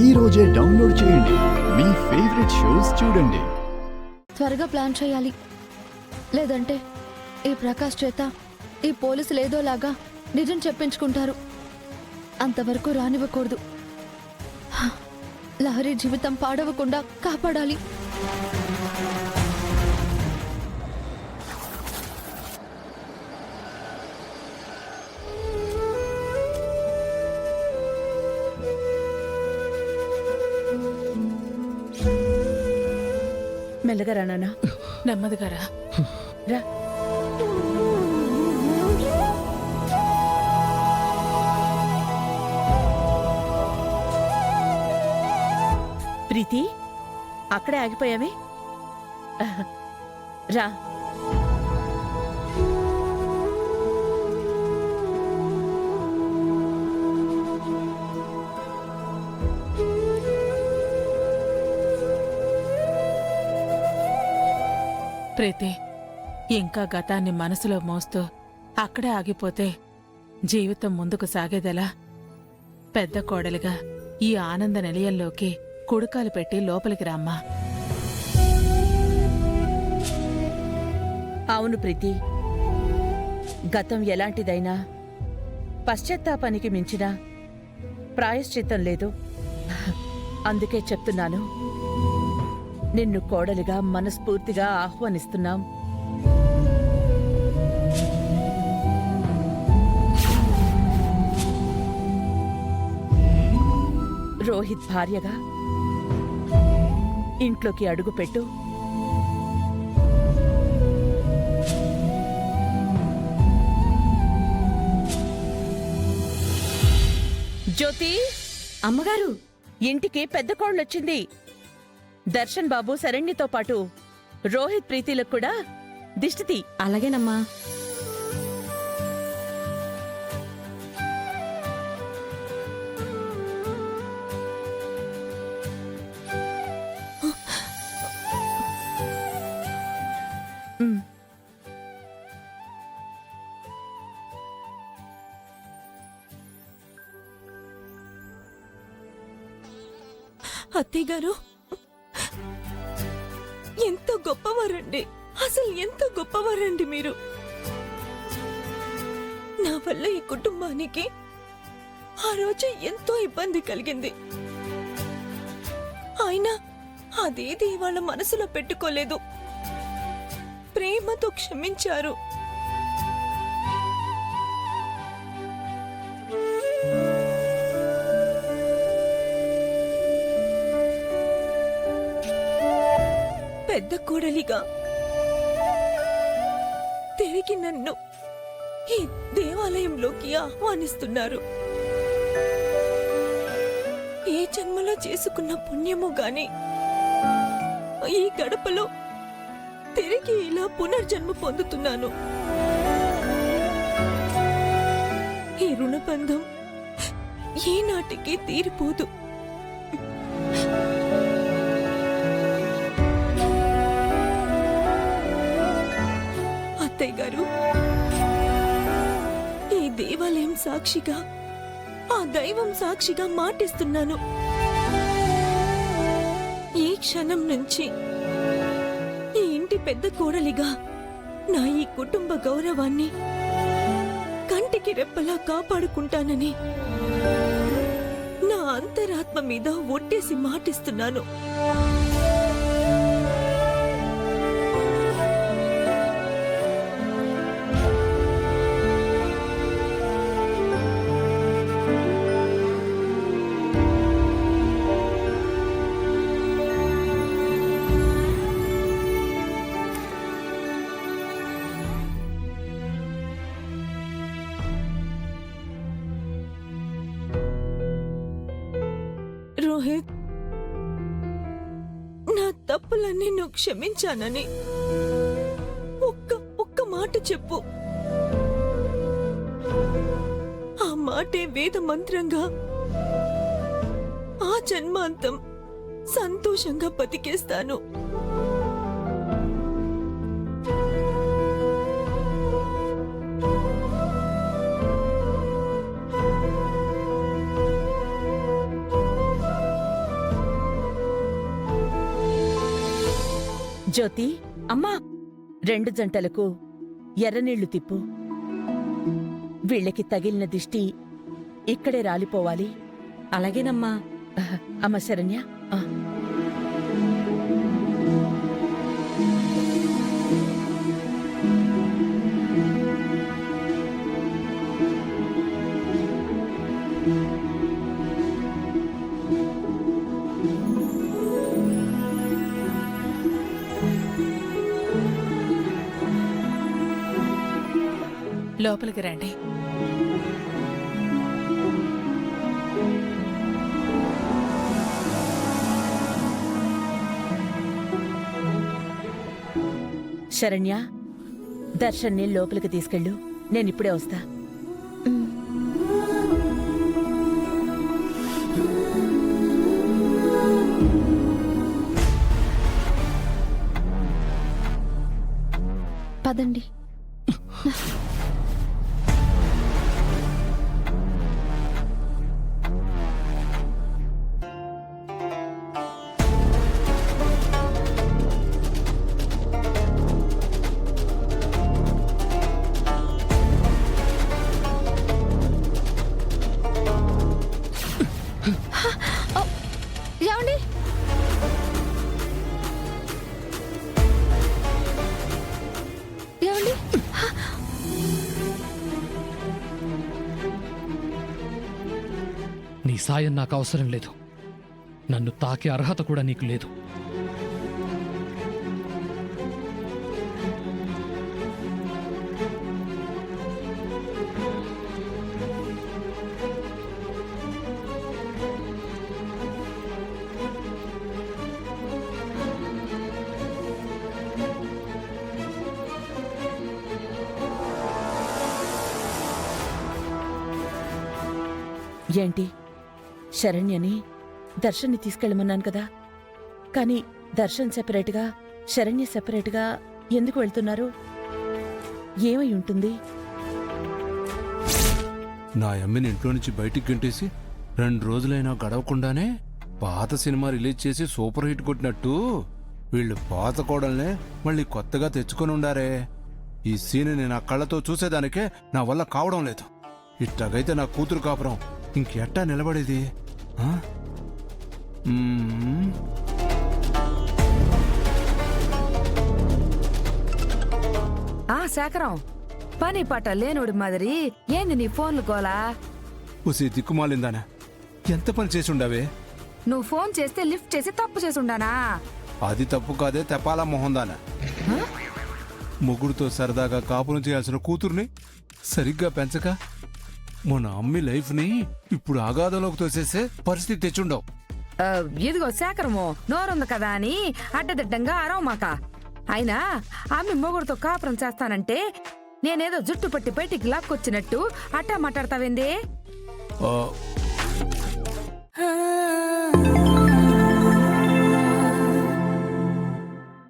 ఈ రోజే డౌన్లోడ్ చేయండి. మీ ఫేవరెట్ షోస్ చూడండి. త్వరగా ప్లాన్ చేయాలి, లేదంటే ఈ ప్రకాష్ చేత ఈ పోలీసులు ఏదోలాగా నిజం చెప్పించుకుంటారు. అంతవరకు రానివ్వకూడదు. లహరి జీవితం పాడవకుండా కాపాడాలి. మెల్లగా రా నాన్న. నెమ్మదిగా రా. రా. ప్రీతి, అక్కడే ఆగిపోయావే, రా. ప్రీతి, ఇంకా గతాన్ని మనసులో మోస్తూ అక్కడే ఆగిపోతే జీవితం ముందుకు సాగేదెలా? పెద్ద కోడలిగా ఈ ఆనంద నిలయంలోకి కుడుకాలు పెట్టి లోపలికి రామ్మా. అవును ప్రీతి, గతం ఎలాంటిదైనా పశ్చాత్తాపానికి మించిన ప్రాయశ్చిత్తం లేదు. అందుకే చెప్తున్నాను, నిన్ను కోడలిగా మనస్ఫూర్తిగా ఆహ్వానిస్తున్నాం. రోహిత్ భార్యగా ఇంట్లోకి అడుగుపెట్టు. జ్యోతి, అమ్మగారు, ఇంటికి పెద్ద కోళ్ళొచ్చింది. దర్శన్ బాబు శరణ్యతో పాటు రోహిత్ ప్రీతిలకు కూడా దిష్టి. అలాగేనమ్మా. అత్తయ్య గారు, ఎంత గొప్పవారండి, అసలు ఎంత గొప్పవారండి మీరు. నా వల్ల ఈ కుటుంబానికి ఆ రోజు ఎంతో ఇబ్బంది కలిగింది. అయినా అదేది వాళ్ళ మనసులో పెట్టుకోలేదు, ప్రేమతో క్షమించారు. పెద్ద కోడలిగా తిరిగి నన్ను ఈ దేవాలయంలోకి ఆహ్వానిస్తున్నారు. ఏ జన్మలో చేసుకున్న పుణ్యమో గాని ఈ గడపలో తిరిగి ఇలా పునర్జన్మ పొందుతున్నాను. ఈ రుణబంధం ఏనాటికి తీరిపోదు. అత్తయ్య గారు, ఈ దేవాలయం సాక్షిగా, ఆ దైవం సాక్షిగా మాటిస్తున్నాను, ఈ క్షణం నుంచి ఈ ఇంటి పెద్ద కోడలిగా నా ఈ కుటుంబ గౌరవాన్ని కంటికి రెప్పలా కాపాడుకుంటానని నా అంతరాత్మ మీద ఒట్టేసి మాటిస్తున్నాను. రోహిత్, నా తప్పులన్నీ నువ్వు క్షమించానని ఒక్క మాట చెప్పు. ఆ మాటే వేద మంత్రంగా ఆ జన్మాంతం సంతోషంగా బతికేస్తాను. జ్యోతి, అమ్మా 2 జంటలకు ఎర్రనీళ్లు తిప్పు. వీళ్ళకి తగిలిన దిష్టి ఇక్కడే రాలిపోవాలి. అలాగేనమ్మా. అమ్మ శరణ్య, ఆ. లోపలికి రండి. శరణ్య, దర్శన్ని లోపలికి తీసుకెళ్ళు. నేనిప్పుడే వస్తా. పదండి. ఏమండి? ఏమండి? నీ సాయం నాకు అవసరం లేదు. నన్ను తాకే అర్హత కూడా నీకు లేదు. ఏంటి, శరణ్యని దర్శన్ని తీసుకెళ్ళమన్నాను కదా, కానీ దర్శన్ సెపరేట్గా శరణ్య సెపరేట్గా ఎందుకు వెళ్తున్నారు? ఏమై ఉంటుంది? నా అమ్మిని ఇంట్లో నుంచి బయటికి గంటేసి 2 రోజులైనా గడవకుండానే పాత సినిమా రిలీజ్ చేసి సూపర్ హిట్ కొట్టినట్టు వీళ్ళు పాత కోడల్నే మళ్ళీ కొత్తగా తెచ్చుకొని ఉండారే. ఈ సీన్ నేను నా కళ్ళతో చూసేదానికే నా వల్ల కావడం లేదు. ఇట్లాగైతే నా కూతురు కాపురం ఇంకెట్టా నిలబడేది? ఆ? శేఖరం, పని పాట లేనోడి మాదిరి ఏంది నీ ఫోన్లు గోలా? ఉసి దిక్కుమాలిందానా, ఎంత పని చేసి ఉండవే? నువ్వు ఫోన్ చేస్తే లిఫ్ట్ చేసి తప్పు చేసుండానా? అది తప్పు కాదే, తెపాలా మొహందానా. మొగుడుతో సరదాగా కాపురం చేయాల్సిన కూతుర్ని సరిగ్గా పెంచక మన అమ్మి లైఫ్ని ఇప్పుడు అగాధంలోకి తోసేసే పరిస్థితి తెచ్చుండవు. ఇదిగో శేఖరము, నోరుంది కదా అని అడ్డదిడ్డంగా అరవమాక. అయినా ఆమె మొగుడుతో కాపురం చేస్తానంటే నేనేదో జుట్టు పట్టి బయటికి లాక్కొచ్చినట్టు అట్టా మాట్లాడతావేంది?